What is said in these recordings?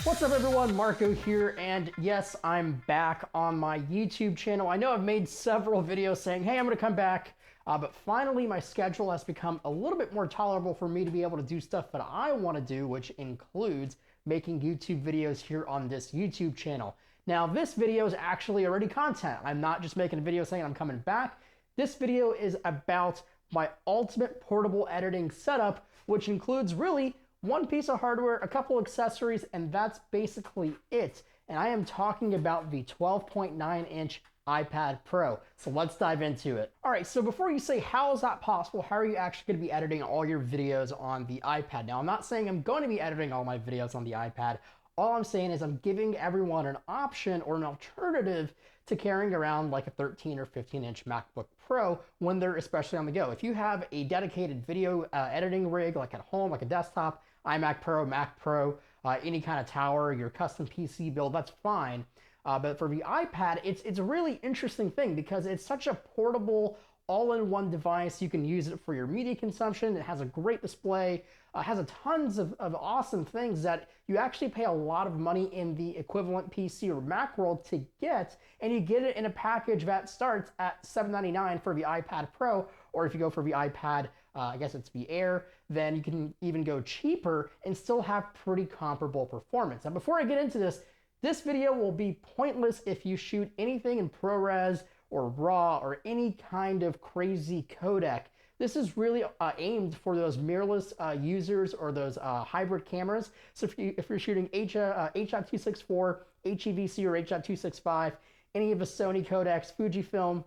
What's up everyone, Marco here, and yes, I'm back on my YouTube channel. I know I've made several videos saying, hey, I'm gonna come back, but finally my schedule has become a little bit more tolerable for me to be able to do stuff that I wanna do, which includes making YouTube videos here on this YouTube channel. Now, this video is actually already content. I'm not just making a video saying I'm coming back. This video is about my ultimate portable editing setup, which includes really one piece of hardware, a couple accessories, and that's basically it. And I am talking about the 12.9-inch iPad Pro. So let's dive into it. All right, so before you say, how is that possible? How are you actually gonna be editing all your videos on the iPad? Now, I'm not saying I'm going to be editing all my videos on the iPad. All I'm saying is I'm giving everyone an option or an alternative to carrying around like a 13 or 15-inch MacBook Pro when they're especially on the go. If you have a dedicated video editing rig, like at home, like a desktop, iMac Pro, Mac Pro, any kind of tower, your custom PC build, that's fine. But for the iPad, it's a really interesting thing because it's such a portable, all-in-one device. You can use it for your media consumption. It has a great display, has a tons of awesome things that you actually pay a lot of money in the equivalent PC or Mac world to get, and you get it in a package that starts at $799 for the iPad Pro, or if you go for the iPad, I guess it's the Air, then you can even go cheaper and still have pretty comparable performance. Now, before I get into this, this video will be pointless if you shoot anything in ProRes or RAW or any kind of crazy codec. This is really aimed for those mirrorless users or those hybrid cameras. So if you're shooting H.264, HEVC, or H.265, any of the Sony codecs, Fujifilm,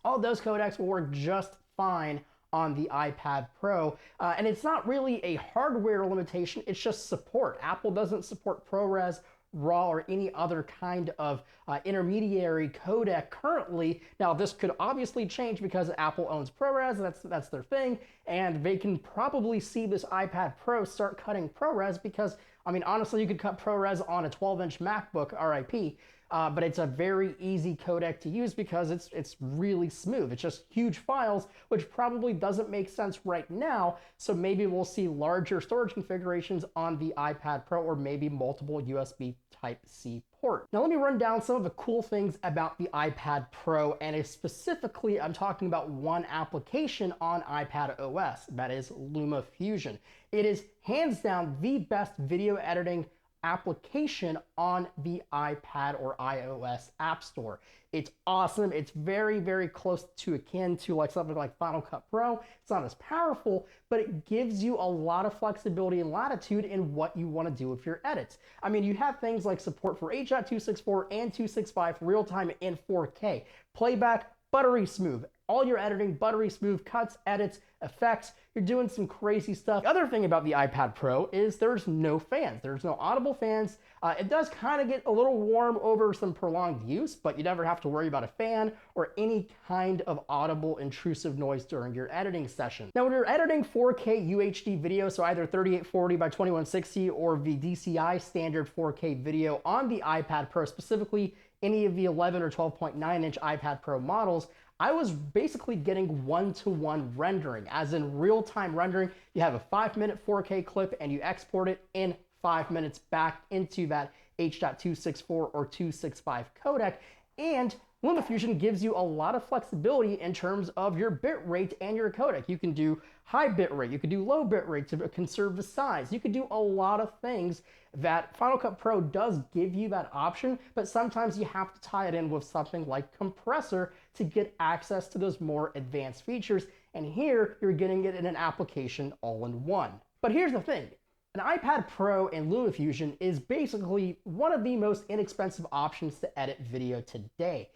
all those codecs will work just fine on the iPad Pro. And it's not really a hardware limitation, it's just support. Apple doesn't support ProRes, RAW, or any other kind of intermediary codec currently. Now, this could obviously change because Apple owns ProRes, that's their thing, and they can probably see this iPad Pro start cutting ProRes because, I mean, honestly, you could cut ProRes on a 12-inch MacBook, RIP, but it's a very easy codec to use because it's really smooth. It's just huge files, which probably doesn't make sense right now. So maybe we'll see larger storage configurations on the iPad Pro, or maybe multiple USB Type-C port. Now let me run down some of the cool things about the iPad Pro, and specifically I'm talking about one application on iPad OS, that is LumaFusion. It is hands down the best video editing application on the iPad or iOS App Store. It's awesome. It's very, very close to akin to like something like Final Cut Pro. It's not as powerful, but it gives you a lot of flexibility and latitude in what you want to do with your edits. I mean, you have things like support for H.264 and 265 real-time in 4K. Playback, buttery smooth. All your editing, buttery smooth, cuts, edits, effects. You're doing some crazy stuff. The other thing about the iPad Pro is there's no fans. There's no audible fans. It does kind of get a little warm over some prolonged use, but you never have to worry about a fan or any kind of audible intrusive noise during your editing session. Now, when you're editing 4K UHD video, so either 3840 by 2160 or the DCI standard 4K video on the iPad Pro, specifically any of the 11 or 12.9-inch iPad Pro models, I was basically getting one-to-one rendering, as in real-time rendering. You have a 5-minute 4K clip and you export it in 5 minutes back into that H.264 or 265 codec. And LumaFusion gives you a lot of flexibility in terms of your bit rate and your codec. You can do high bit rate, you can do low bit rate to conserve the size. You can do a lot of things that Final Cut Pro does give you that option, but sometimes you have to tie it in with something like compressor to get access to those more advanced features. And here you're getting it in an application all in one. But here's the thing. An iPad Pro and LumaFusion is basically one of the most inexpensive options to edit video today.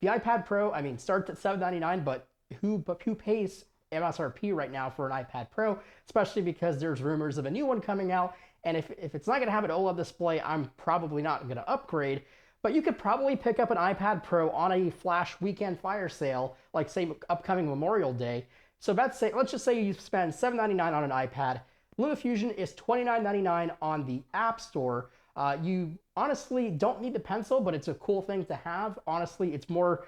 The iPad Pro, I mean, starts at $799, but who pays MSRP right now for an iPad Pro, especially because there's rumors of a new one coming out, and if it's not gonna have an OLED display, I'm probably not gonna upgrade. But you could probably pick up an iPad Pro on a flash weekend fire sale, like say upcoming Memorial Day. So let's just say you spend $799 on an iPad. LumaFusion is $29.99 on the App Store. You honestly don't need the pencil, but it's a cool thing to have. Honestly, it's more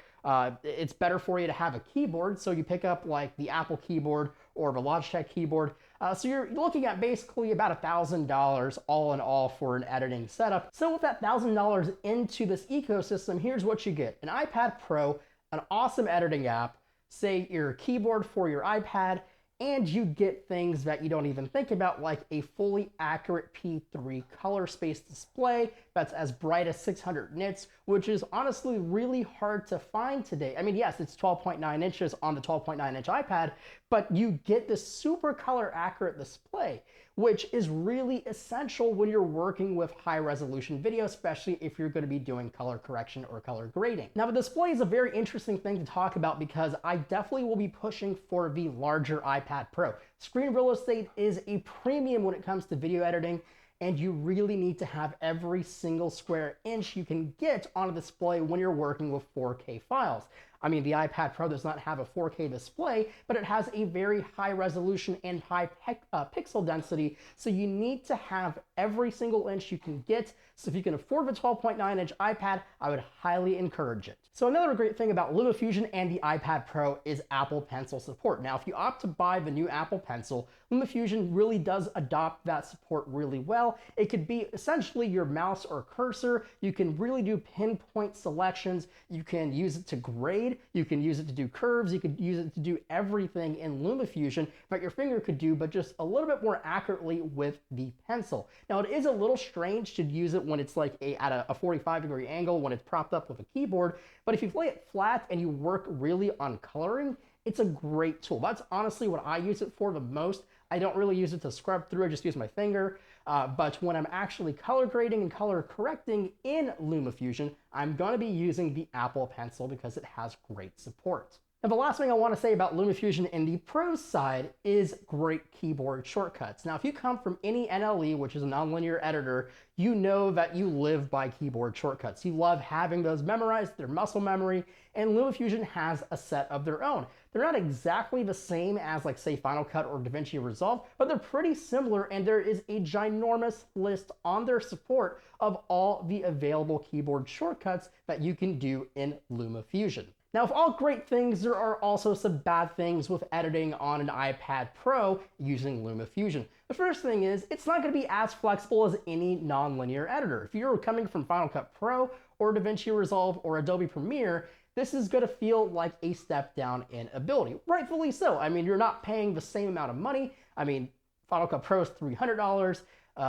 It's better for you to have a keyboard, so you pick up like the Apple keyboard or the Logitech keyboard. So you're looking at basically about $1,000 all in all for an editing setup. So with that $1,000 into this ecosystem, here's what you get: an iPad Pro, an awesome editing app, say your keyboard for your iPad, and you get things that you don't even think about, like a fully accurate P3 color space display that's as bright as 600 nits, which is honestly really hard to find today. I mean, yes, it's 12.9 inches on the 12.9-inch iPad, but you get this super color accurate display, which is really essential when you're working with high resolution video, especially if you're going to be doing color correction or color grading. Now, the display is a very interesting thing to talk about because I definitely will be pushing for the larger iPad Pro. Screen real estate is a premium when it comes to video editing, and you really need to have every single square inch you can get on a display when you're working with 4K files. I mean, the iPad Pro does not have a 4K display, but it has a very high resolution and high pixel density, so you need to have every single inch you can get. So if you can afford the 12.9-inch iPad, I would highly encourage it. So another great thing about LumaFusion and the iPad Pro is Apple Pencil support. Now, if you opt to buy the new Apple Pencil, LumaFusion really does adopt that support really well. It could be essentially your mouse or cursor. You can really do pinpoint selections. You can use it to grade. You can use it to do curves. You could use it to do everything in LumaFusion that your finger could do, but just a little bit more accurately with the pencil. Now, it is a little strange to use it when it's like at a 45-degree angle, when it's propped up with a keyboard, but if you lay it flat and you work really on coloring, it's a great tool. That's honestly what I use it for the most. I don't really use it to scrub through, I just use my finger. But when I'm actually color grading and color correcting in LumaFusion, I'm going to be using the Apple Pencil because it has great support. Now, the last thing I want to say about LumaFusion in the Pro side is great keyboard shortcuts. Now, if you come from any NLE, which is a nonlinear editor, you know that you live by keyboard shortcuts. You love having those memorized, they're muscle memory, and LumaFusion has a set of their own. They're not exactly the same as, like, say, Final Cut or DaVinci Resolve, but they're pretty similar, and there is a ginormous list on their support of all the available keyboard shortcuts that you can do in LumaFusion. Now, with all great things, there are also some bad things with editing on an iPad Pro using LumaFusion. The first thing is, it's not going to be as flexible as any nonlinear editor. If you're coming from Final Cut Pro or DaVinci Resolve or Adobe Premiere, this is going to feel like a step down in ability. Rightfully so. I mean, you're not paying the same amount of money. I mean, Final Cut Pro is $300.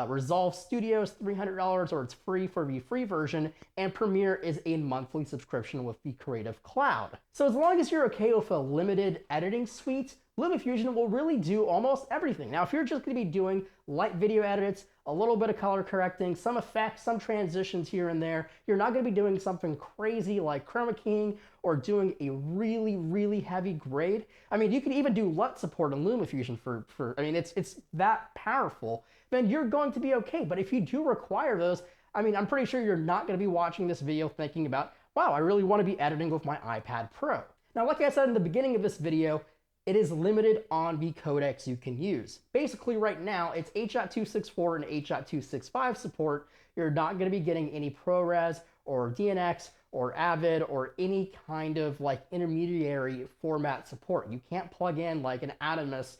Resolve Studio is $300, or it's free for the free version, and Premiere is a monthly subscription with the Creative Cloud. So as long as you're okay with a limited editing suite, LumaFusion will really do almost everything. Now, if you're just going to be doing light video edits, a little bit of color correcting, some effects, some transitions here and there, you're not going to be doing something crazy like chroma keying or doing a really, really heavy grade. I mean, you can even do LUT support in LumaFusion I mean, it's that powerful. Then you're going to be okay. But if you do require those, I mean, I'm pretty sure you're not going to be watching this video thinking about, wow, I really want to be editing with my iPad Pro. Now, like I said in the beginning of this video, it is limited on the codecs you can use. Basically, right now, it's H.264 and H.265 support. You're not going to be getting any ProRes or DNX or Avid or any kind of like intermediary format support. You can't plug in like an Atomus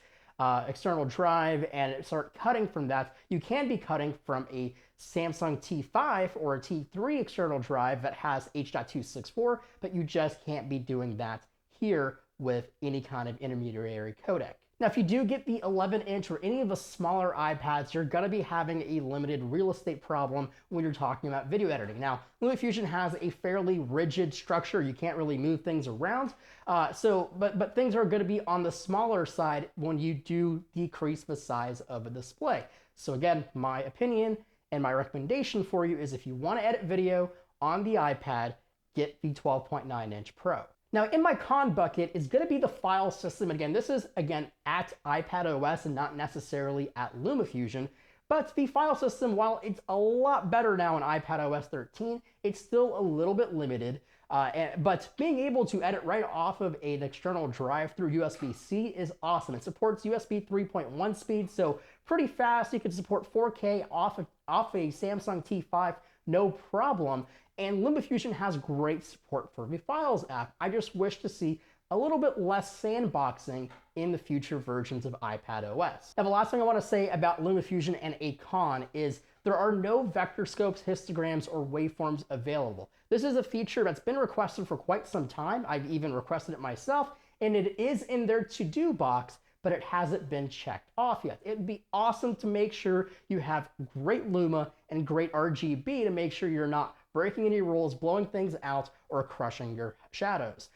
external drive and start cutting from that. You can be cutting from a Samsung T5 or a T3 external drive that has H.264, but you just can't be doing that here with any kind of intermediary codec. Now, if you do get the 11-inch or any of the smaller iPads, you're going to be having a limited real estate problem when you're talking about video editing. Now, LumaFusion has a fairly rigid structure. You can't really move things around. But things are going to be on the smaller side when you do decrease the size of a display. So again, my opinion and my recommendation for you is if you want to edit video on the iPad, get the 12.9-inch Pro. Now, in my con bucket is going to be the file system. Again, this is, at iPadOS and not necessarily at LumaFusion. But the file system, while it's a lot better now in iPadOS 13, it's still a little bit limited. But being able to edit right off of an external drive through USB-C is awesome. It supports USB 3.1 speed, so pretty fast. You can support 4K off a Samsung T5, no problem. and LumaFusion has great support for the Files app. I just wish to see a little bit less sandboxing in the future versions of iPadOS. Now, the last thing I want to say about LumaFusion and a con is there are no vector scopes, histograms, or waveforms available. This is a feature that's been requested for quite some time. I've even requested it myself, and it is in their to-do box, but it hasn't been checked off yet. It'd be awesome to make sure you have great Luma and great RGB to make sure you're not breaking any rules, blowing things out, or crushing your shadows.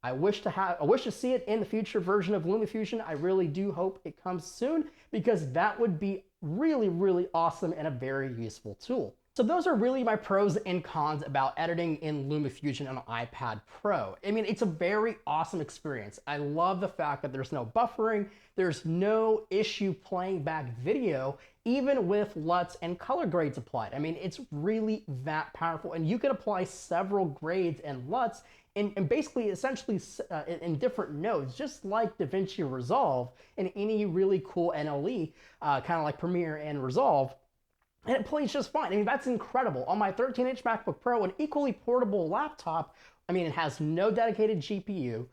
I wish to see it in the future version of LumaFusion. I really do hope it comes soon, because that would be really, really awesome and a very useful tool. So those are really my pros and cons about editing in LumaFusion on iPad Pro. I mean, it's a very awesome experience. I love the fact that there's no buffering, there's no issue playing back video, even with LUTs and color grades applied. I mean, it's really that powerful, and you can apply several grades and LUTs and basically, essentially, in different nodes, just like DaVinci Resolve and any really cool NLE, kind of like Premiere and Resolve. And it plays just fine. I mean, that's incredible. On my 13-inch MacBook Pro, an equally portable laptop, I mean, it has no dedicated GPU,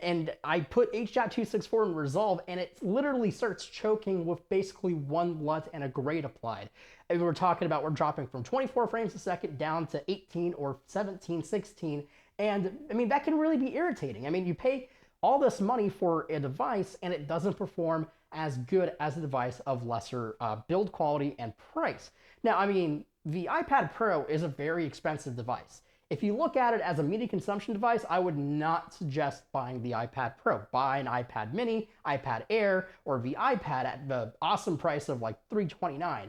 and I put H.264 in Resolve, and it literally starts choking with basically one LUT and a grade applied. And we're dropping from 24 frames a second down to 18 or 17, 16, and I mean, that can really be irritating. I mean, you pay all this money for a device, and it doesn't perform as good as a device of lesser build quality and price. Now, I mean, the iPad Pro is a very expensive device. If you look at it as a media consumption device, I would not suggest buying the iPad Pro. Buy an iPad mini, iPad Air, or the iPad at the awesome price of like $329.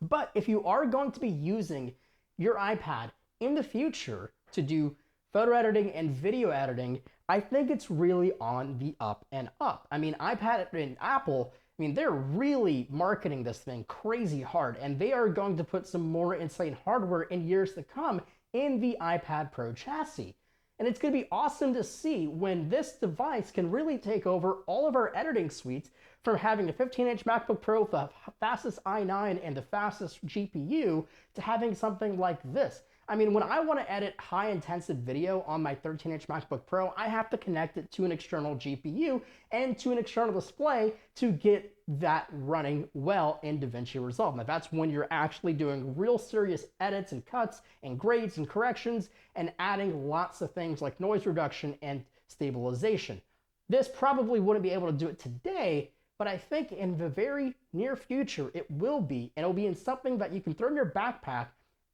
But if you are going to be using your iPad in the future to do photo editing and video editing, I think it's really on the up and up. I mean, iPad and Apple, I mean, they're really marketing this thing crazy hard, and they are going to put some more insane hardware in years to come in the iPad Pro chassis. And it's going to be awesome to see when this device can really take over all of our editing suites, from having a 15-inch MacBook Pro with the fastest i9 and the fastest GPU to having something like this. I mean, when I want to edit high-intensive video on my 13-inch MacBook Pro, I have to connect it to an external GPU and to an external display to get that running well in DaVinci Resolve. Now, that's when you're actually doing real serious edits and cuts and grades and corrections and adding lots of things like noise reduction and stabilization. This probably wouldn't be able to do it today, but I think in the very near future, it will be, and it'll be in something that you can throw in your backpack,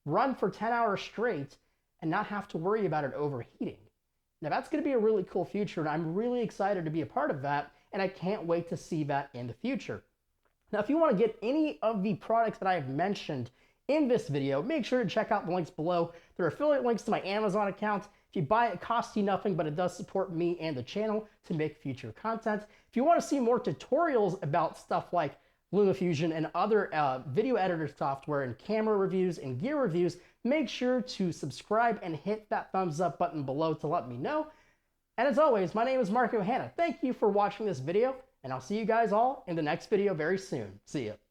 run for 10 hours straight, and not have to worry about it overheating. Now, that's going to be a really cool future, and I'm really excited to be a part of that, and I can't wait to see that in the future. Now, if you want to get any of the products that I have mentioned in this video, make sure to check out the links below. There are affiliate links to my Amazon account. If you buy it, it costs you nothing, but it does support me and the channel to make future content. If you want to see more tutorials about stuff like LumaFusion and other video editor software and camera reviews and gear reviews, make sure to subscribe and hit that thumbs up button below to let me know. And as always, my name is Hanna. Thank you for watching this video, and I'll see you guys all in the next video very soon. See ya.